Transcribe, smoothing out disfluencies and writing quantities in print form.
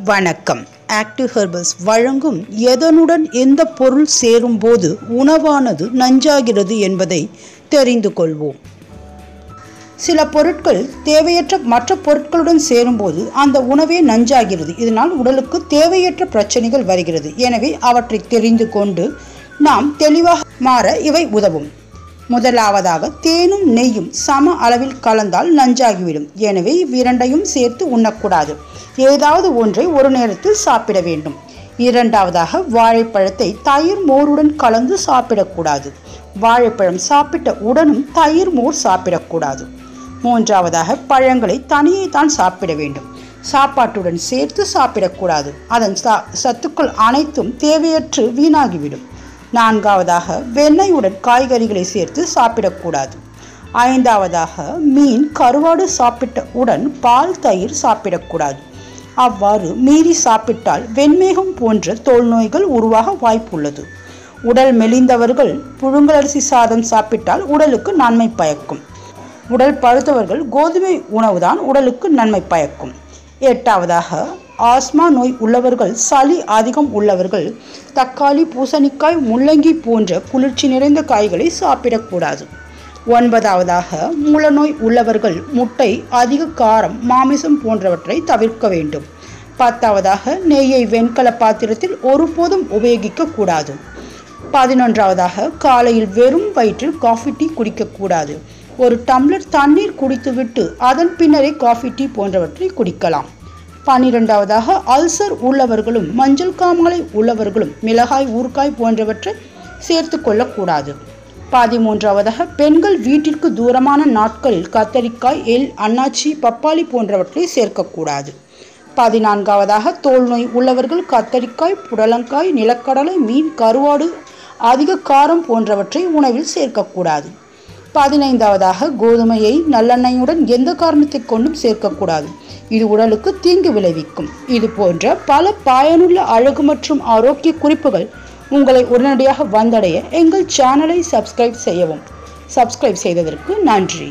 வணக்கம். Active herbals வழங்கும் எதனுடன் எந்த பொருள் சேரும்போது உணவானது நஞ்சாகிறது என்பதை தெரிந்து கொள்வோம். சில பொருட்கள் தேவையற்ற மற்ற பொருட்களுடன் சேரும்போது அந்த உணவே நஞ்சாகிறது. இதனால் உடலுக்கு தேவையற்ற பிரச்சனைகள் வருகிறது. எனவே அவற்றை தெரிந்து கொண்டு நாம் தெளிவாக மாற இவை உதவும். முதலாவதாக, தேனும் நெய்யும் சம அளவில் கலந்தால் நஞ்சாகிவிடும். எனவே இவ்விரண்டையும் சேர்த்து உண்ணக்கூடாது. ஏதாவது ஒன்றை ஒரு நேரத்தில் சாப்பிட வேண்டும். இரண்டாவதாக, வாழைப்பழத்தை தயிர் மோருடன் கலந்து சாப்பிடக்கூடாது. வாழைப்பழம் சாப்பிட்ட உடனும் தயிர் மோர் சாப்பிடக்கூடாது. மூன்றாவதாக, பழங்களை தனியே தான் சாப்பிட வேண்டும். சாப்பாட்டுடன் சேர்த்து சாப்பிடக்கூடாது. அதன் சத்துக்கள் அனைத்தும் தேவையற்று வீணாகிவிடும். நான்காவதாக, வெண்ணெயுடன் காய்கறிகளை சேர்த்து சாப்பிடக்கூடாது. ஐந்தாவதாக, மீன் கருவாடு சாப்பிட்ட உடன் பால் தயிர் சாப்பிடக்கூடாது. அவ்வாறு மீறி சாப்பிட்டால் வெண்மேகம் போன்ற தோல் நோய்கள் உருவாக வாய்ப்புள்ளது. உடல் மெலிந்தவர்கள் புழுங்கலரிசி சாதம் சாப்பிட்டால் உடலுக்கு நன்மை பயக்கும். உடல் பழுத்தவர்கள் கோதுமை உணவுதான் உடலுக்கு நன்மை பயக்கும். எட்டாவதாக, ஆஸ்மா நோய் உள்ளவர்கள், சளி அதிகம் உள்ளவர்கள் தக்காளி, பூசணிக்காய், முள்ளங்கி போன்ற குளிர்ச்சி நிறைந்த காய்களை சாப்பிடக்கூடாது. ஒன்பதாவதாக, மூலநோய் உள்ளவர்கள் முட்டை, அதிக காரம், மாமிசம் போன்றவற்றை தவிர்க்க வேண்டும். பத்தாவதாக, நெய்யை வெண்கல பாத்திரத்தில் ஒருபோதும் உபயோகிக்க கூடாது. 11ஆவதாக, காலையில் வெறும் வயிற்றில் காஃபி டீ குடிக்கக்கூடாது. ஒரு டம்ளர் தண்ணீர் குடித்துவிட்டு அதன் பின்னரே காஃபி டீ போன்றவற்றை குடிக்கலாம். 12ஆவதாக, அல்சர் உள்ளவர்களும் மஞ்சள் காமாலை உள்ளவர்களும் மிளகாய், ஊறுகாய் போன்றவற்றை சேர்த்து கொள்ளக்கூடாது. 13ஆவதாக, பெண்கள் வீட்டிற்கு தூரமான நாட்களில் கத்தரிக்காய், எள், அன்னாச்சி, பப்பாளி போன்றவற்றை சேர்க்கக்கூடாது. 14ஆவதாக, தோல் நோய் உள்ளவர்கள் கத்தரிக்காய், புடலங்காய், நிலக்கடலை, மீன், கருவாடு, அதிக காரம் போன்றவற்றை உணவில் சேர்க்கக்கூடாது. 15ஆவதாக, கோதுமையை நல்லெண்ணெயுடன் எந்த காரணத்தை கொண்டும் சேர்க்கக்கூடாது. இது உடலுக்கு தீங்கு விளைவிக்கும். இது போன்ற பல பயனுள்ள அழகு மற்றும் ஆரோக்கிய குறிப்புகள் உங்களை உடனடியாக வந்தடைய எங்கள் சேனலை சப்ஸ்கிரைப் செய்யவும். சப்ஸ்கிரைப் செய்ததற்கு நன்றி.